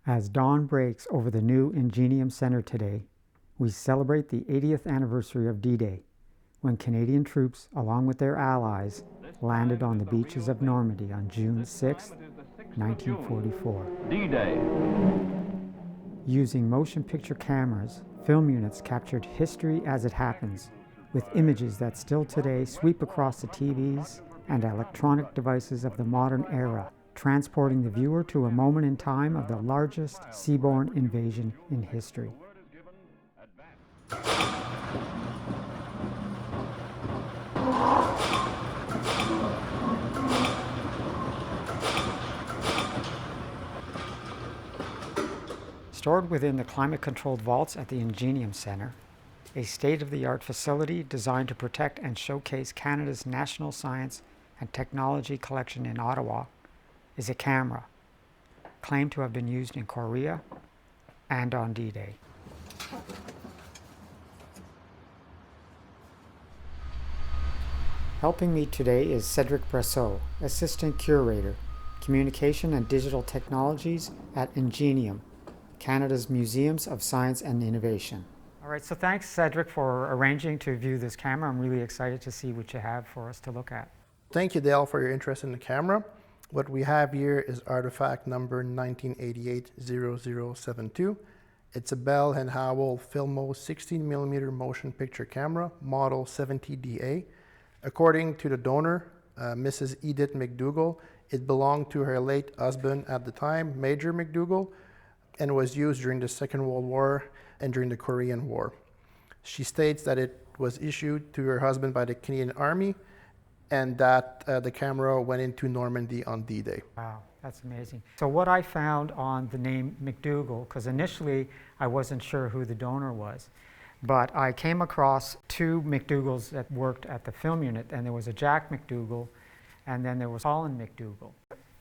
As dawn breaks over the new Ingenium Center today, we celebrate the 80th anniversary of D-Day, when Canadian troops, along with their allies, landed on the beaches of Normandy on June 6, 1944. D-Day. Using motion picture cameras, film units captured history as it happens, with images that still today sweep across the TVs and electronic devices of the modern era, transporting the viewer to a moment in time of the largest seaborne invasion in history. Stored within the climate-controlled vaults at the Ingenium Center, a state-of-the-art facility designed to protect and showcase Canada's national science and technology collection in Ottawa, is a camera claimed to have been used in Korea and on D-Day. Helping me today is Cedric Brasseau, Assistant Curator, Communication and Digital Technologies at Ingenium, Canada's Museums of Science and Innovation. All right, so thanks, Cedric, for arranging to view this camera. I'm really excited to see what you have for us to look at. Thank you, Dale, for your interest in the camera. What we have here is artifact number 1988-0072. It's a Bell Howell FILMO 16mm motion picture camera, model 70DA. According to the donor, Mrs. Edith McDougall, it belonged to her late husband at the time, Major McDougall, and was used during the Second World War and during the Korean War. She states that it was issued to her husband by the Canadian Army and that the camera went into Normandy on D-Day. Wow, that's amazing. So what I found on the name McDougall, because initially I wasn't sure who the donor was, but I came across two McDougalls that worked at the film unit, and there was a Jack McDougall, and then there was Colin McDougall.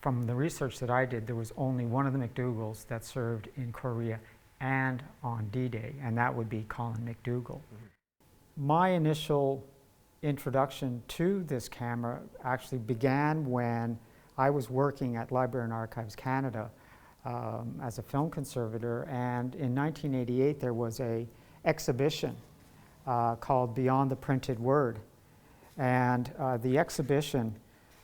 From the research that I did, there was only one of the McDougalls that served in Korea and on D-Day, and that would be Colin McDougall. My initial introduction to this camera actually began when I was working at Library and Archives Canada as a film conservator, and in 1988 there was an exhibition called Beyond the Printed Word, and the exhibition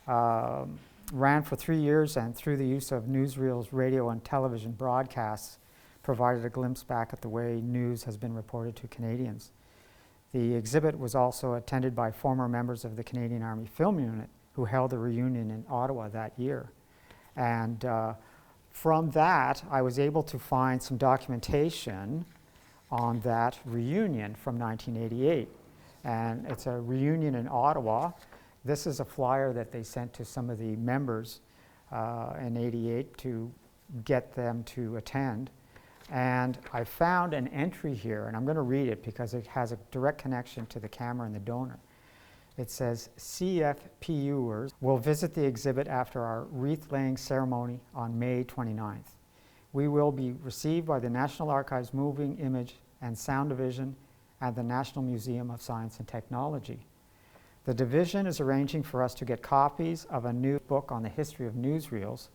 ran for 3 years, and through the use of newsreels, radio and television broadcasts, provided a glimpse back at the way news has been reported to Canadians. The exhibit was also attended by former members of the Canadian Army Film Unit who held a reunion in Ottawa that year. And from that, I was able to find some documentation on that reunion from 1988. And it's a reunion in Ottawa. This is a flyer that they sent to some of the members in '88 to get them to attend. And I found an entry here, and I'm going to read it because it has a direct connection to the camera and the donor. It says, CFPUers will visit the exhibit after our wreath-laying ceremony on May 29th. We will be received by the National Archives Moving Image and Sound Division and the National Museum of Science and Technology. The division is arranging for us to get copies of a new book on the history of newsreels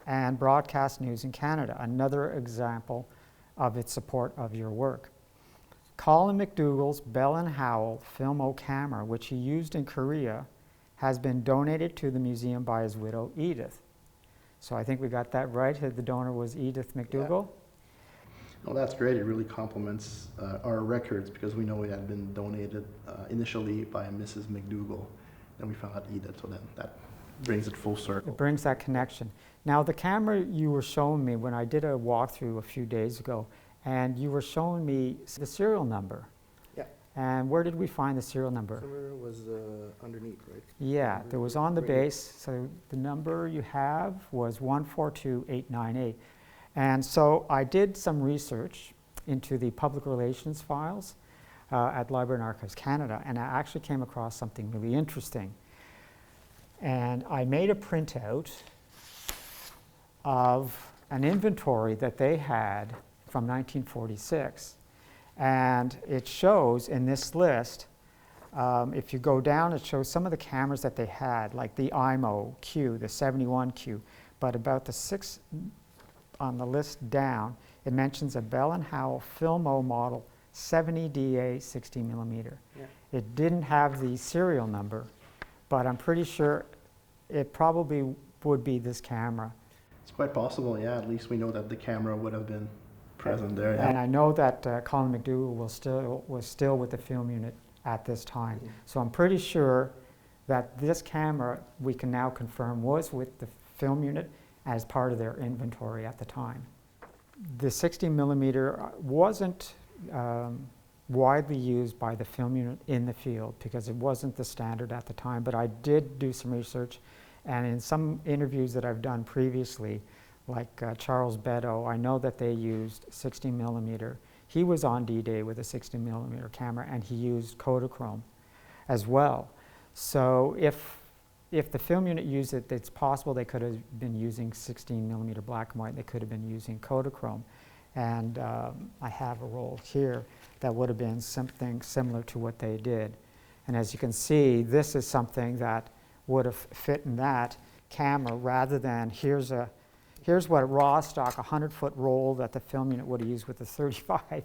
and broadcast news in Canada, another example of its support of your work. Colin McDougall's Bell Howell FILMO camera, which he used in Korea, has been donated to the museum by his widow, Edith. So I think we got that right. The donor was Edith McDougall. Yeah. Well, that's great. It really complements our records because we know it had been donated initially by Mrs. McDougall, and we found out Edith, so then that brings it full circle. It brings that connection. Now, the camera you were showing me when I did a walkthrough a few days ago, and you were showing me the serial number. Yeah. And where did we find the serial number? Somewhere was underneath, right? Yeah, there was on the base. So the number you have was 142898. And so I did some research into the public relations files at Library and Archives Canada, and I actually came across something really interesting. And I made a printout of an inventory that they had from 1946. And it shows in this list, if you go down, it shows some of the cameras that they had, like the IMO Q, the 71Q, but about the 6 on the list down, it mentions a Bell Howell FILMO model 70DA 60mm. Yeah. It didn't have the serial number, but I'm pretty sure it probably would be this camera. It's quite possible, yeah. At least we know that the camera would have been present there. Yeah. And I know that Colin McDougall was still with the film unit at this time. So I'm pretty sure that this camera, we can now confirm, was with the film unit as part of their inventory at the time. The 60mm wasn't widely used by the film unit in the field because it wasn't the standard at the time, but I did do some research, and in some interviews that I've done previously, like Charles Beddoe, I know that they used 60mm. He was on D-Day with a 60mm camera, and he used Kodachrome as well. So if the film unit used it, it's possible they could have been using 16mm black and white. They could have been using Kodachrome. And I have a roll here that would have been something similar to what they did. And as you can see, this is something that would have fit in that camera rather than here's what a raw stock 100-foot roll that the film unit would have used with the 35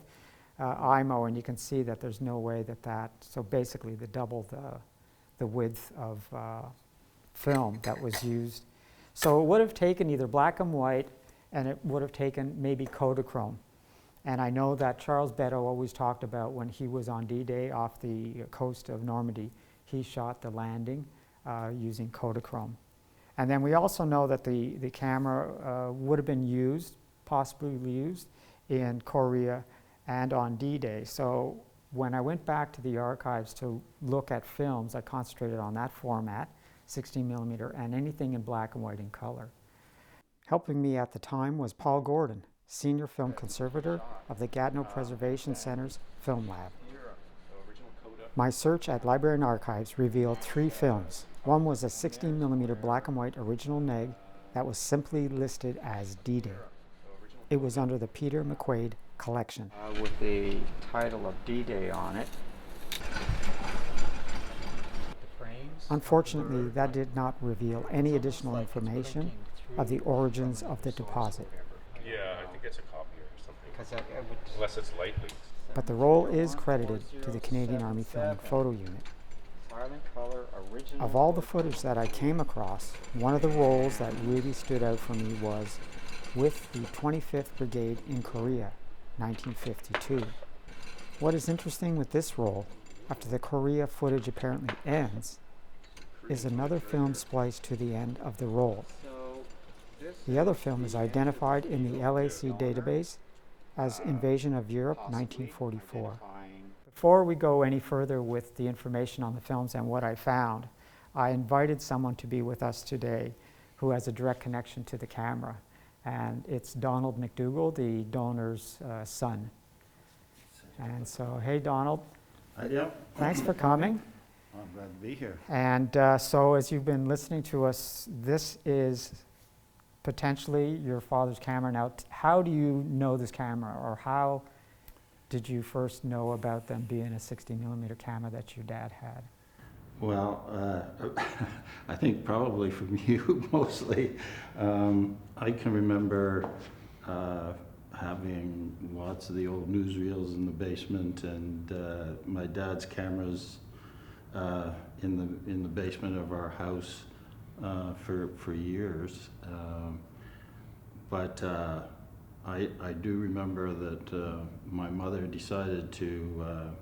IMO, and you can see that there's no way that so basically double the width of film that was used. So it would have taken either black and white, and it would have taken maybe Kodachrome. And I know that Charles Beddoe always talked about when he was on D-Day off the coast of Normandy, he shot the landing using Kodachrome. And then we also know that the camera would have been used, possibly used, in Korea and on D-Day. So when I went back to the archives to look at films, I concentrated on that format, 16mm, and anything in black and white in color. Helping me at the time was Paul Gordon, Senior Film Conservator of the Gatineau Preservation Center's Film Lab. My search at Library and Archives revealed 3 films. One was a 16mm black and white original neg that was simply listed as D-Day. It was under the Peter McQuaid collection. With the title of D-Day on it. Unfortunately, that did not reveal any additional information of the origins of the deposit. Yeah, I think it's a copy or something, unless it's lightly. But the roll is credited to the Canadian Army Film and Photo Unit. Of all the footage that I came across, one of the rolls that really stood out for me was with the 25th Brigade in Korea, 1952. What is interesting with this roll, after the Korea footage apparently ends, is another film spliced to the end of the roll. The other film is identified in the LAC database as Invasion of Europe, 1944. Before we go any further with the information on the films and what I found, I invited someone to be with us today who has a direct connection to the camera, and it's Donald McDougall, the donor's son. And so, hey Donald. Hi, yeah. Thanks for coming. I'm glad to be here. And so as you've been listening to us, this is potentially your father's camera. Now, how do you know this camera, or how did you first know about them being a 60mm camera that your dad had? Well, I think probably from you mostly. I can remember having lots of the old newsreels in the basement, and my dad's cameras in the basement of our house for years. But I do remember that my mother decided to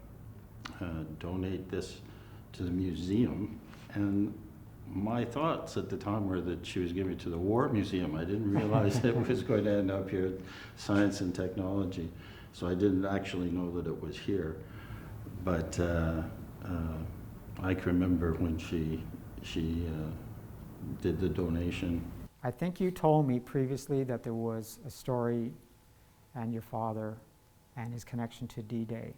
donate this to the museum, and my thoughts at the time were that she was giving it to the War Museum. I didn't realize it was going to end up here at Science and Technology, so I didn't actually know that it was here. But I can remember when she did the donation. I think you told me previously that there was a story and your father and his connection to D-Day.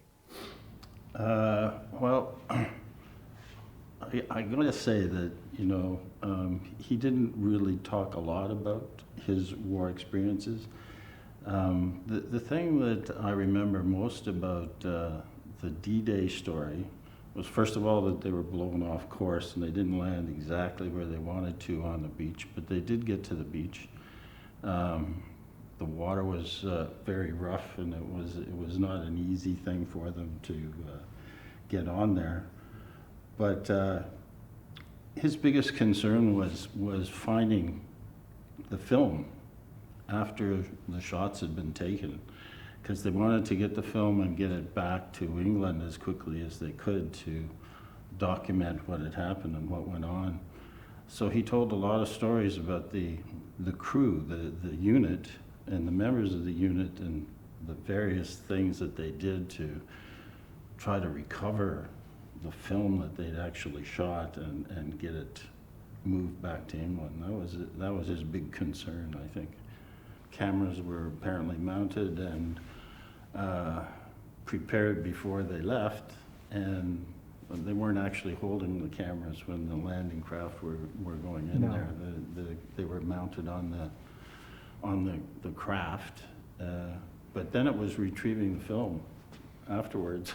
Well, I'm going to say that, you know, he didn't really talk a lot about his war experiences. The thing that I remember most about the D-Day story was, first of all, that they were blown off course and they didn't land exactly where they wanted to on the beach, but they did get to the beach. the water was very rough, and it was not an easy thing for them to get on there. But his biggest concern was finding the film after the shots had been taken, because they wanted to get the film and get it back to England as quickly as they could to document what had happened and what went on. So he told a lot of stories about the crew, the unit, and the members of the unit, and the various things that they did to try to recover the film that they'd actually shot and get it moved back to England. That was his big concern, I think. Cameras were apparently mounted and prepared before they left, and they weren't actually holding the cameras when the landing craft were going in. No. There. They were mounted on the craft, but then it was retrieving the film afterwards.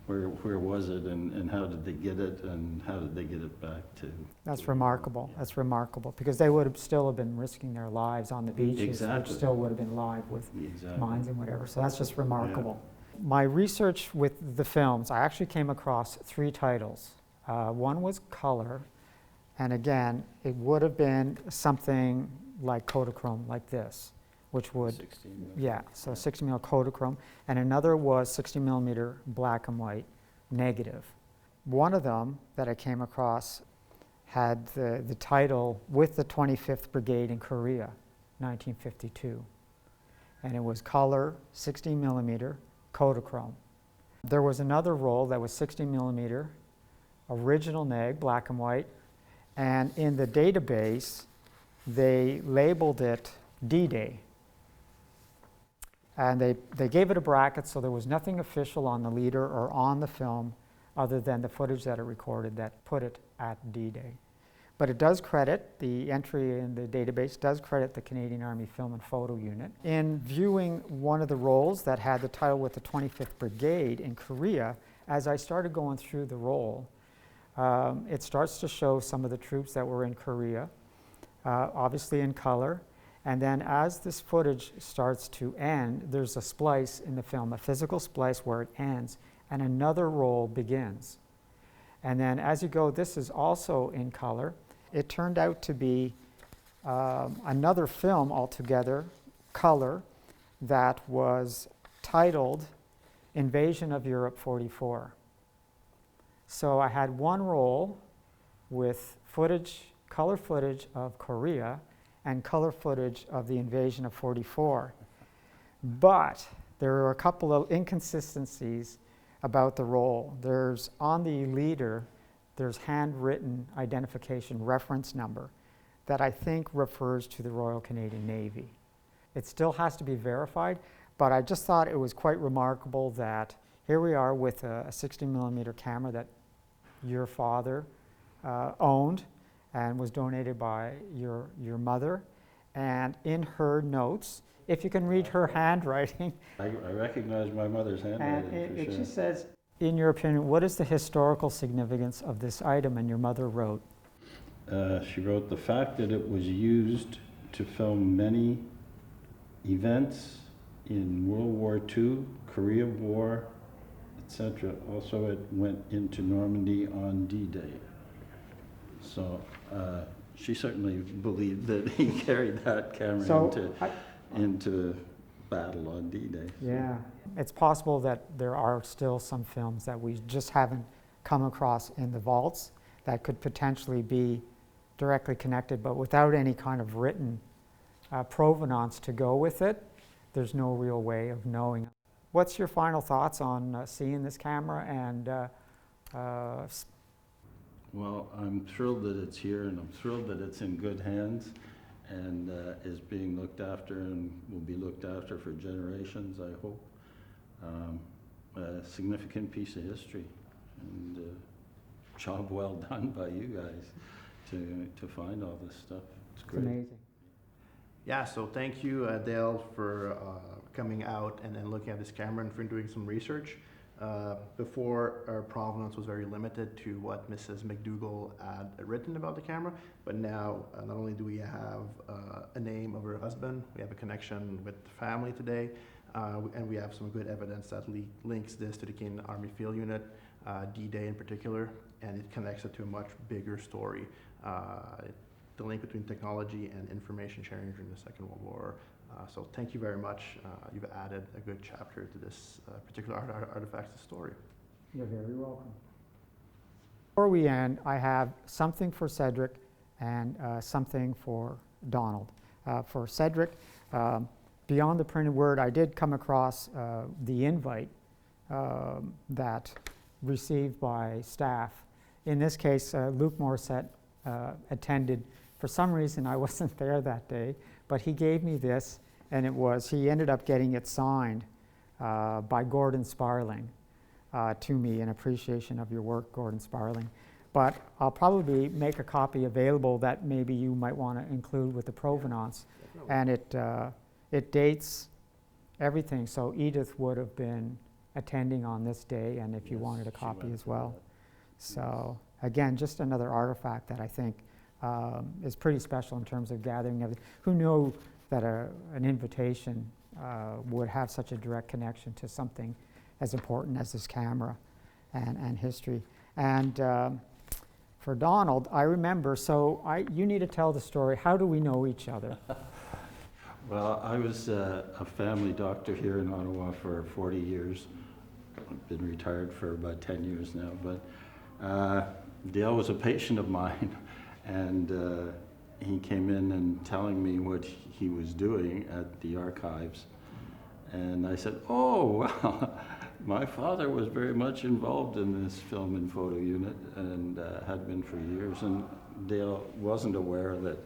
Where was it, and how did they get it, and how did they get it back to? That's remarkable. Yeah. That's remarkable, because they would have still have been risking their lives on the beaches, exactly. Which still would have been live with exactly. mines and whatever. So that's just remarkable. Yeah. My research with the films, I actually came across 3 titles. One was color, and again, it would have been something like Kodachrome, like this, which would, 16 yeah, so 60 mil Kodachrome, and another was 60 millimeter black and white negative. One of them that I came across had the title "With the 25th Brigade in Korea, 1952," and it was color 60 millimeter Kodachrome. There was another roll that was 60 millimeter original neg, black and white, and in the database they labeled it DDay. And they gave it a bracket, so there was nothing official on the leader or on the film other than the footage that it recorded that put it at DDay. But it does credit, the entry in the database does credit the Canadian Army Film and Photo Unit. In viewing one of the rolls that had the title "With the 25th Brigade in Korea," as I started going through the roll, it starts to show some of the troops that were in Korea, obviously in color. And then as this footage starts to end, there's a splice in the film, a physical splice where it ends, and another roll begins. And then as you go, this is also in color. It turned out to be another film altogether, color, that was titled "Invasion of Europe 44." So I had one roll with footage, color footage of Korea, and color footage of the invasion of 44. But there are a couple of inconsistencies about the roll. There's, on the leader, there's handwritten identification reference number that I think refers to the Royal Canadian Navy. It still has to be verified, but I just thought it was quite remarkable that here we are with a 60 millimeter camera that your father owned and was donated by your mother. And in her notes, if you can read her handwriting. I recognize my mother's handwriting, and for sure. It just says, in your opinion, what is the historical significance of this item? And your mother wrote? She wrote, "The fact that it was used to film many events in World War II, Korea War, etc. Also, it went into Normandy on D-Day." So she certainly believed that he carried that camera into battle on D-Day. Yeah, it's possible that there are still some films that we just haven't come across in the vaults that could potentially be directly connected, but without any kind of written provenance to go with it, there's no real way of knowing. What's your final thoughts on seeing this camera and Well, I'm thrilled that it's here, and I'm thrilled that it's in good hands and is being looked after and will be looked after for generations, I hope. A significant piece of history, and job well done by you guys to find all this stuff. It's great. It's amazing. Yeah, so thank you, Dale, for coming out and looking at this camera and for doing some research. Before, our provenance was very limited to what Mrs. McDougall had written about the camera, but now not only do we have a name of her husband, we have a connection with the family today, and we have some good evidence that links this to the Canadian Army Field Unit, DDay in particular, and it connects it to a much bigger story. The link between technology and information sharing during the Second World War. So thank you very much. You've added a good chapter to this particular artifact's story. You're very welcome. Before we end, I have something for Cedric and something for Donald. For Cedric, beyond the printed word, I did come across the invite that received by staff. In this case, Luke Morissette attended. For some reason, I wasn't there that day, but he gave me this, and he ended up getting it signed by Gordon Sparling to me in appreciation of your work, Gordon Sparling. But I'll probably make a copy available that maybe you might want to include with the provenance. And it dates everything, so Edith would have been attending on this day, and if you wanted a copy as well. So again, just another artifact that I think is pretty special in terms of gathering everything. Who knew that an invitation would have such a direct connection to something as important as this camera and history. And for Donald, I remember, so you need to tell the story. How do we know each other? Well, I was a family doctor here in Ottawa for 40 years. I've been retired for about 10 years now, but Dale was a patient of mine, and he came in and telling me what he was doing at the archives. And I said, oh, well, my father was very much involved in this film and photo unit and had been for years. And Dale wasn't aware that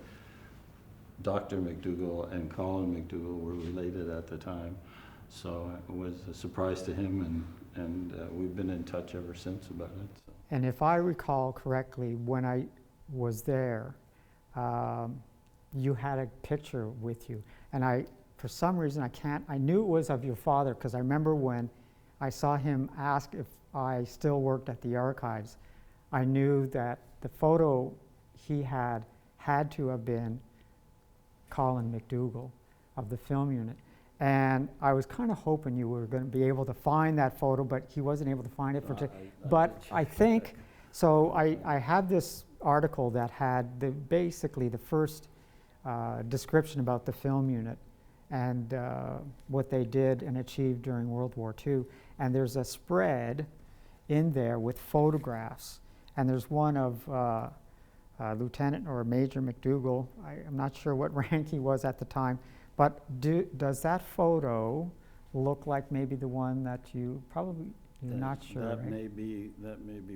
Dr. McDougall and Colin McDougall were related at the time. So it was a surprise to him, and we've been in touch ever since about it. So. And if I recall correctly, when I was there, you had a picture with you. And for some reason, I knew it was of your father, because I remember when I saw him ask if I still worked at the archives, I knew that the photo he had to have been Colin McDougall of the film unit. And I was kind of hoping you were going to be able to find that photo, but he wasn't able to find it. But I think, so I had this article that had basically the first description about the film unit and what they did and achieved during World War II. And there's a spread in there with photographs. And there's one of Lieutenant or Major McDougall. I'm not sure what rank he was at the time. But does that photo look like maybe the one that you're not sure, that right? may be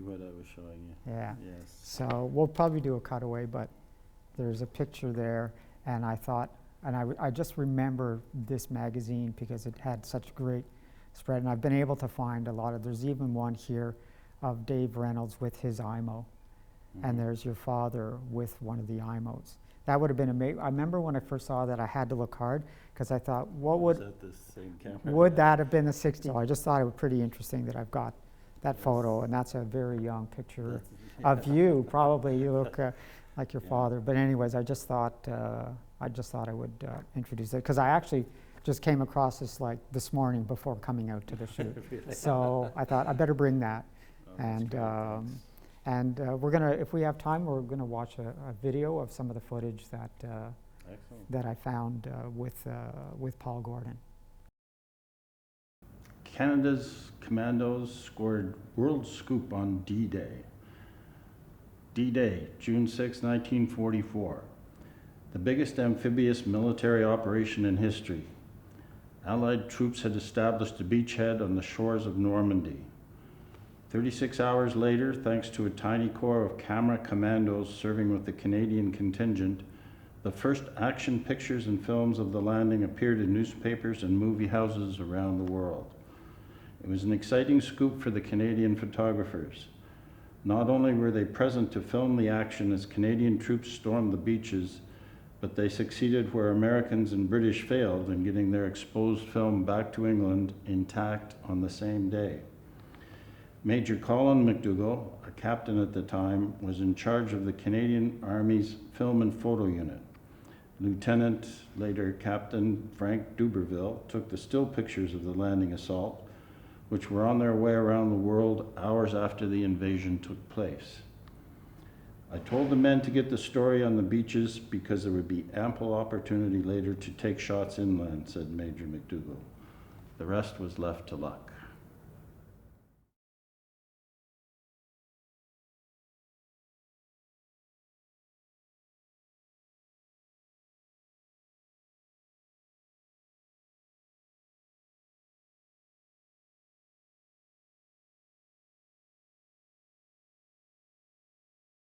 what I was showing you. Yeah. Yes. So we'll probably do a cutaway, but there's a picture there, and I thought, and I just remember this magazine because it had such great spread, and I've been able to find a lot of, there's even one here of Dave Reynolds with his IMO, and there's your father with one of the IMOs. That would have been amazing. I remember when I first saw that, I had to look hard because I thought, Was that the same camera? would that have been the 60s? So I just thought it was pretty interesting that I've got that photo, and that's a very young picture of you. Probably you look like your father. But anyways, I just thought I would introduce it because I actually just came across this like this morning before coming out to the shoot. Really? So I thought I better bring that. And we're gonna, if we have time, we're gonna watch a video of some of the footage that I found with Paul Gordon. Canada's commandos scored world scoop on D-Day. D-Day, June 6, 1944. The biggest amphibious military operation in history. Allied troops had established a beachhead on the shores of Normandy. 36 hours later, thanks to a tiny corps of camera commandos serving with the Canadian contingent, the first action pictures and films of the landing appeared in newspapers and movie houses around the world. It was an exciting scoop for the Canadian photographers. Not only were they present to film the action as Canadian troops stormed the beaches, but they succeeded where Americans and British failed in getting their exposed film back to England intact on the same day. Major Colin McDougall, a captain at the time, was in charge of the Canadian Army's Film and Photo Unit. Lieutenant, later Captain Frank Duberville, took the still pictures of the landing assault, which were on their way around the world hours after the invasion took place. I told the men to get the story on the beaches because there would be ample opportunity later to take shots inland, said Major McDougall. The rest was left to luck.